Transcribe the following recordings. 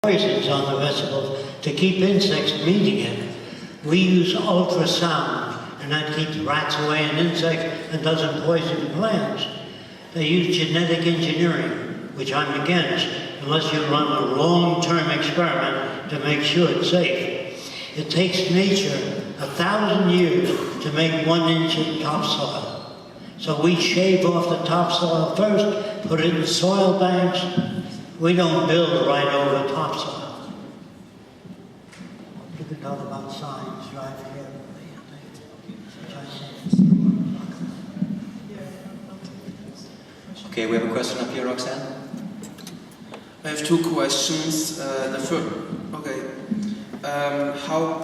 poisons on the vegetables to keep insects from eating it. We use ultrasound, and that keeps rats away and insects and doesn't poison the plants. They use genetic engineering, which I'm against, unless you run a long-term experiment to make sure it's safe. It takes nature 1,000 years to make 1 inch of topsoil. So we shave off the topsoil first, put it in soil banks. We don't build right over topsoil. You can talk about science right here. Okay, we have a question up here, Roxanne. I have 2 questions. The first, okay,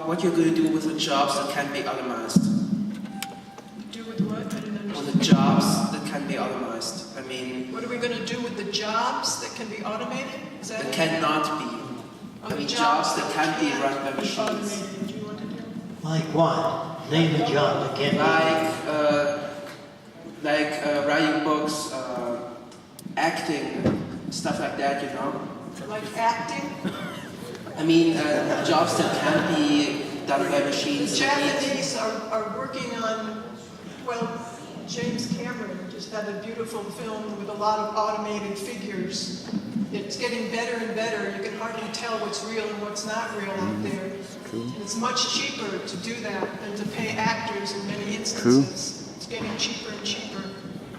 what you're going to do with the jobs that can't be automized? Do with what? I didn't understand. With the jobs that can be automized. I mean, What are we going to do with the jobs that can be automated? Is that that cannot be. Oh, I the mean, jobs that can't be run by be machines. automated. Do you want to do? Like what? Name a job that can't Like writing books, acting, stuff like that, you know? Like acting? I mean, jobs that can't be done by machines. The Japanese are working on, well, James Cameron just had a beautiful film with a lot of automated figures. It's getting better and better. You can hardly tell what's real and what's not real out there. And it's much cheaper to do that than to pay actors in many instances. It's getting cheaper and cheaper.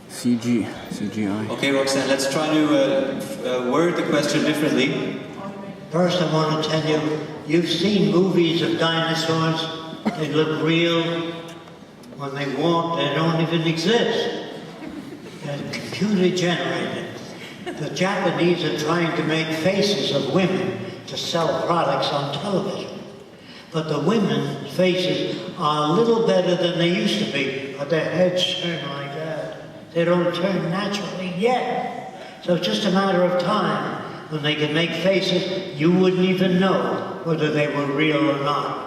CGI. Okay, Roxanne, let's try to word the question differently. First, I want to tell you, you've seen movies of dinosaurs. They look real. When they walk, they don't even exist. They're computer generated. The Japanese are trying to make faces of women to sell products on television. But the women's faces are a little better than they used to be, but their heads turn like that. They don't turn naturally yet. So it's just a matter of time when they can make faces you wouldn't even know whether they were real or not.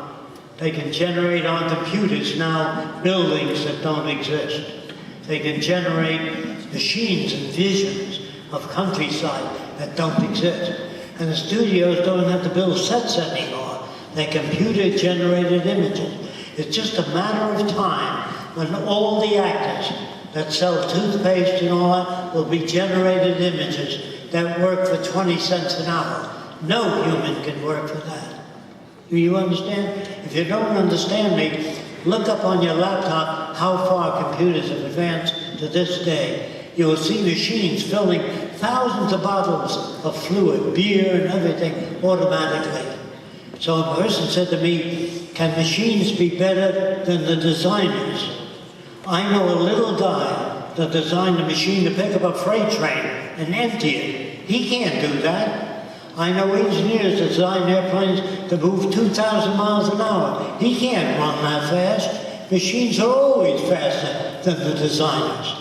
They can generate on computers now buildings that don't exist. They can generate machines and visions of countryside that don't exist. And the studios don't have to build sets anymore. They're computer-generated images. It's just a matter of time when all the actors that sell toothpaste and all that will be generated images that work for 20 cents an hour. No human can work for that. Do you understand? If you don't understand me, look up on your laptop how far computers have advanced to this day. You will see machines filling thousands of bottles of fluid, beer and everything automatically. So a person said to me, can machines be better than the designers? I know a little guy that designed a machine to pick up a freight train and empty it. He can't do that. I know engineers that design airplanes to move 2,000 miles an hour. He can't run that fast. Machines are always faster than the designers.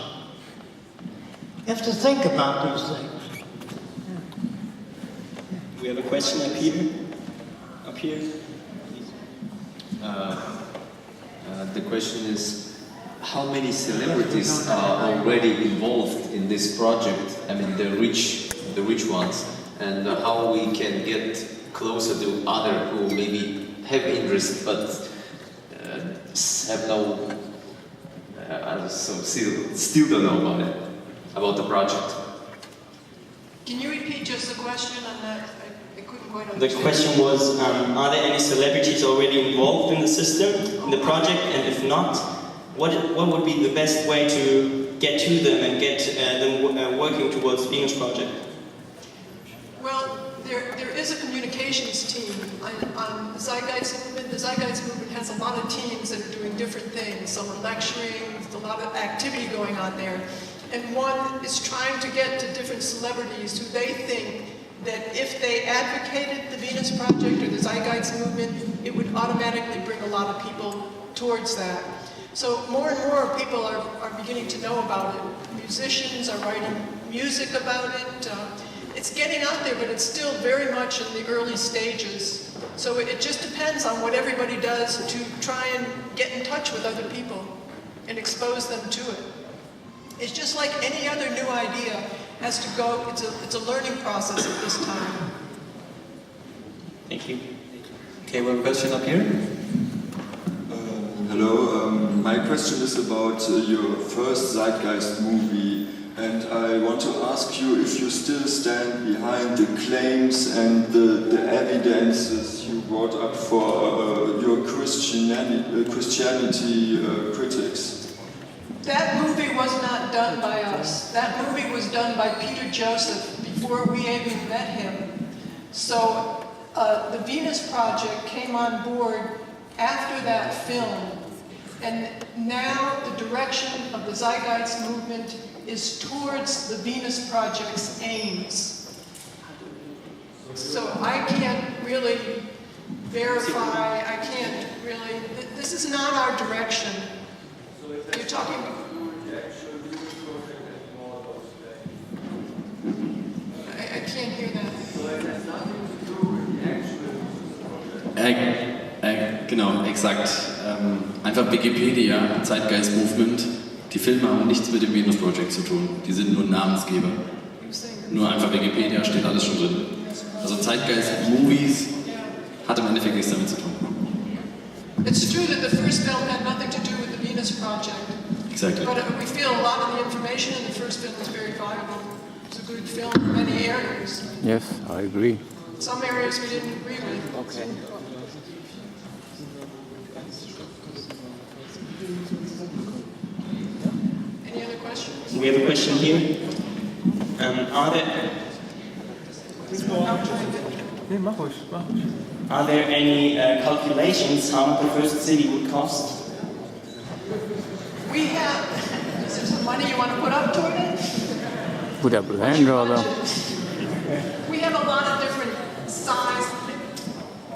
You have to think about these things. We have a question up here. Up here. The question is, how many celebrities are already involved in this project? I mean, the rich ones, and how we can get closer to other who maybe have interest but have no, still don't know about it, about the project. Can you repeat just the question on that? I couldn't quite understand. The question was, are there any celebrities already involved in the system, in the project, and if not, what would be the best way to get to them and get them working towards the Venus project? Well, there is a communications team on the Zeitgeist Movement. The Zeitgeist Movement has a lot of teams that are doing different things. Some are lecturing, there's a lot of activity going on there. And one is trying to get to different celebrities who they think that if they advocated the Venus Project or the Zeitgeist Movement, it would automatically bring a lot of people towards that. So more and more people are beginning to know about it. Musicians are writing music about it. It's getting out there, but it's still very much in the early stages. So it just depends on what everybody does to try and get in touch with other people and expose them to it. It's just like any other new idea has to go, it's a learning process at this time. Thank you. Okay, we have a question up here. Hello, my question is about your first Zeitgeist movie, and I want to ask you if you still stand behind the claims and the evidences you brought up for your Christianity critics. That movie was not done by us. That movie was done by Peter Joseph before we even met him. So the Venus Project came on board after that film. And now the direction of the Zeitgeist movement is towards the Venus Project's aims. So I can't really verify, I can't really, this is not our direction. You're talking, I can't hear that. Genau, exakt. Einfach Wikipedia, Zeitgeist Movement. Die Filme haben nichts mit dem Venus Project zu tun. Die sind nur Namensgeber. Nur einfach Wikipedia, steht alles schon drin. Also Zeitgeist Movies hat im Endeffekt nichts damit zu tun. It's true that the first film had nothing to do with the Venus Project. Exactly. But we feel a lot of the information in the first film is very valuable. It's a good film in many areas. Yes, I agree. Some areas we didn't agree with. Okay. Any other questions? We have a question here. Are there any calculations how the first city would cost? We have, is there some money you want to put up toward it? Put up the hand roller. We have a lot of different size.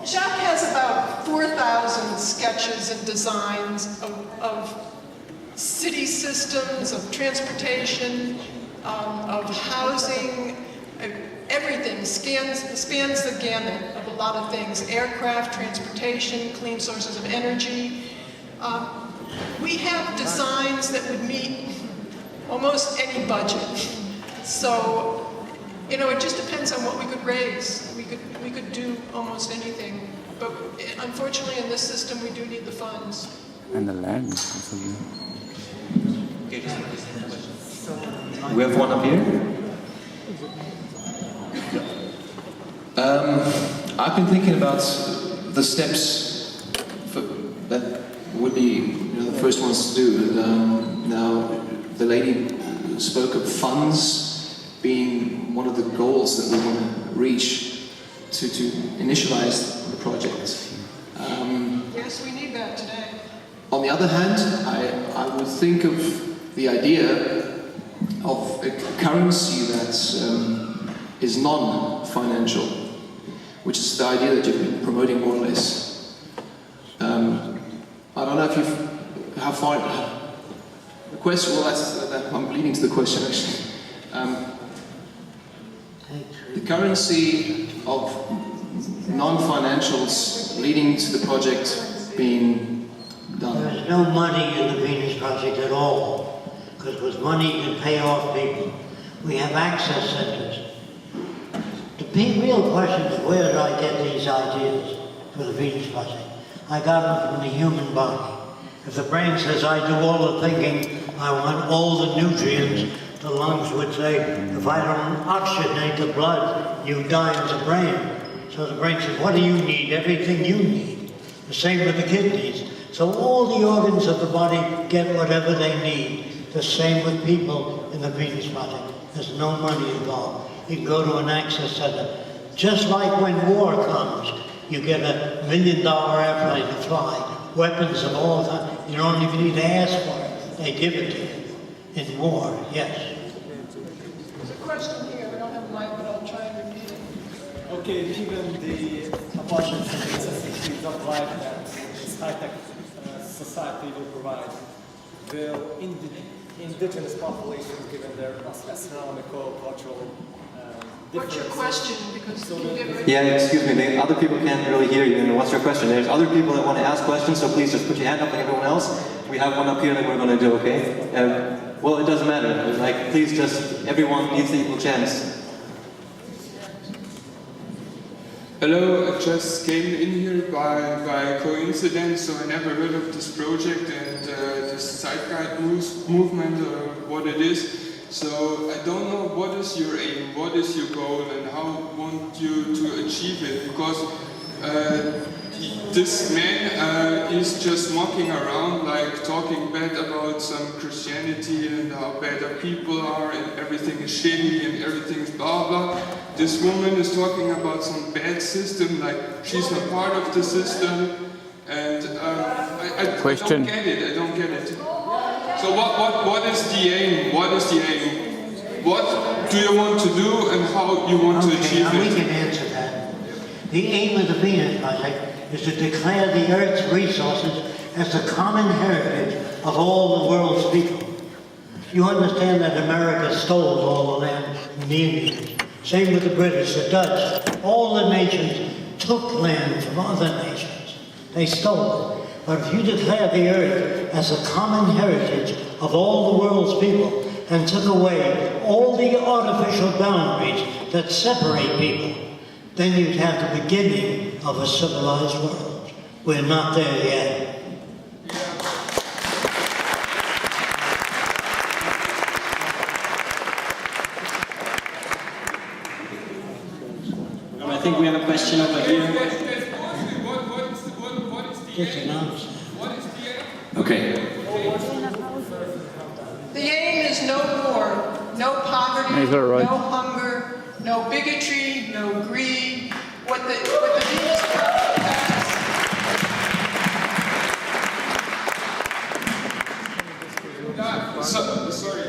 Jacques has about 4,000 sketches and designs of city systems, of transportation, of housing, everything spans the gamut of a lot of things. Aircraft, transportation, clean sources of energy. We have designs that would meet almost any budget. So, you know, it just depends on what we could raise. We could do almost anything. But unfortunately in this system we do need the funds. And the land. We have one up here. I've been thinking about the steps that would be the first ones to do. And now the lady spoke of funds being one of the goals that we want to reach to initialize the project. Yes, we need that today. On the other hand, I would think of the idea of a currency that is non-financial, which is the idea that you've been promoting more or less. I don't know if how far the question. Well, I'm leading to the question actually. The currency of non-financials leading to the project being done. There's no money in the Venus Project at all, because with money you can pay off people. We have access centers. The real question is, where did I get these ideas for the Venus Project? I got them from the human body. If the brain says I do all the thinking, I want all the nutrients, the lungs would say, if I don't oxygenate the blood, you die in the brain. So the brain says, what do you need? Everything you need. The same with the kidneys. So all the organs of the body get whatever they need. The same with people in the Venus Project. There's no money involved. You can go to an access center. Just like when war comes, you get $1 million airplane to fly. Weapons of all kinds. You don't even need to ask for it. They give it to you. In war, yes. There's a question here. We don't have a mic, but I'll try and repeat it. Okay, given the opportunities of life that this high-tech society will provide, will indigenous populations, given their astronomical, cultural What's your question? Because you get ready. Yeah, excuse me, other people can't really hear you. And what's your question? There's other people that want to ask questions, so please just put your hand up like everyone else. We have one up here that we're going to do, okay? Well, it doesn't matter. Like, please just, everyone needs the equal chance. Hello, I just came in here by coincidence, so I never heard of this project and this Zeitgeist movement or what it is. So I don't know what is your aim, what is your goal, and how want you to achieve it, because this man is just walking around like talking bad about some Christianity and how bad our people are and everything is shitty and everything is blah blah. This woman is talking about some bad system, like she's not part of the system, and I don't get it. I don't get it. So what is the aim? What is the aim? What do you want to do and how you want to achieve now it? we can answer that. The aim of the Venus Project is to declare the Earth's resources as the common heritage of all the world's people. You understand that America stole all the land from the Indians. Same with the British, the Dutch. All the nations took land from other nations. They stole it. But if you declare the Earth as a common heritage of all the world's people and took away all the artificial boundaries that separate people, then you'd have the beginning of a civilized world. We're not there yet. I think we have a question over here. Okay. The aim is no war, no poverty, Is that right? no hunger, no bigotry, no greed. What the Venus Project Sorry,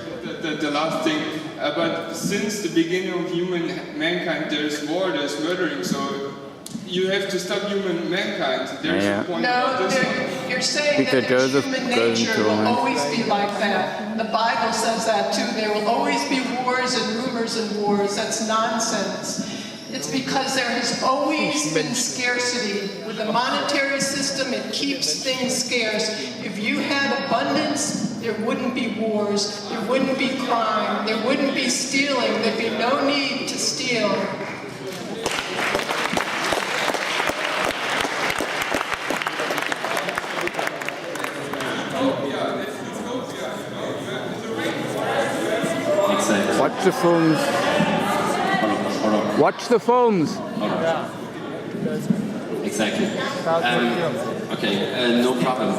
the last thing. But since the beginning of mankind, there's war, there's murdering. So you have to stop mankind. There's a point about No, this one. you're saying Peter that there's Joseph human goes nature into will line. always be like that. The Bible says that too. There will always be wars and rumors and wars. That's nonsense. It's because there has always been scarcity. With the monetary system, it keeps things scarce. If you had abundance, there wouldn't be wars, there wouldn't be crime, there wouldn't be stealing, there'd be no need to steal. Exactly. Watch the films. Hold on. Watch the films. Exactly. Okay, no problem.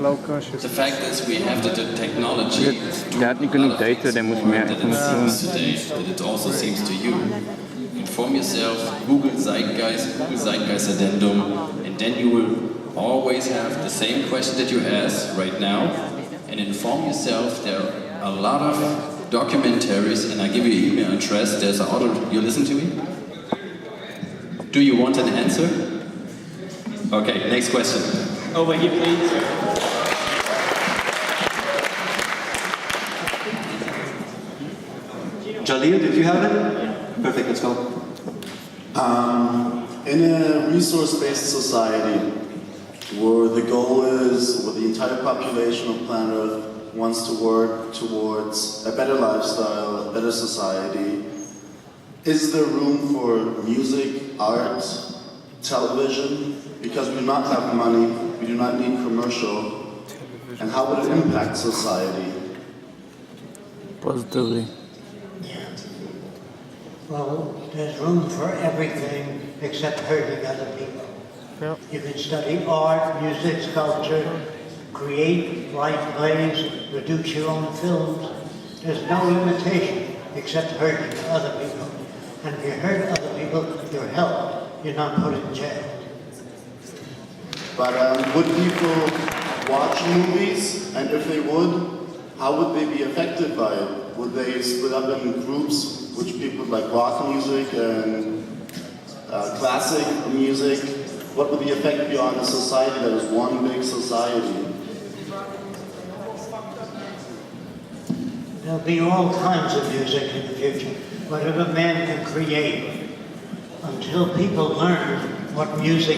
The fact is, we have the technology Der hat nicht genug Data, der muss mehr that it Informationen. seems today, that it also seems to you. Inform yourself, Google Zeitgeist Addendum, and then you will always have the same question that you ask right now, and inform yourself. There are a lot of documentaries, and I give you an email address. There's an auto. You listen to me? Do you want an answer? Okay, next question. Over here, please. Jalil, did you have it? Perfect, let's go. In a resource-based society, where the goal is, where the entire population of planet Earth wants to work towards a better lifestyle, a better society, is there room for music, art, television? Because we do not have money, we do not need commercial, and how would it impact society? Positively. Well, there's room for everything except hurting other people. Yep. You can study art, music, sculpture, create, write plays, produce your own films. There's no limitation except hurting other people. And if you hurt other people, you're helped. You're not put in jail. But would people watch movies? And if they would, how would they be affected by it? Would they split up in groups, which people like rock music and classic music? What would the effect be on a society that is one big society? There'll be all kinds of music in the future, whatever man can create, until people learn what music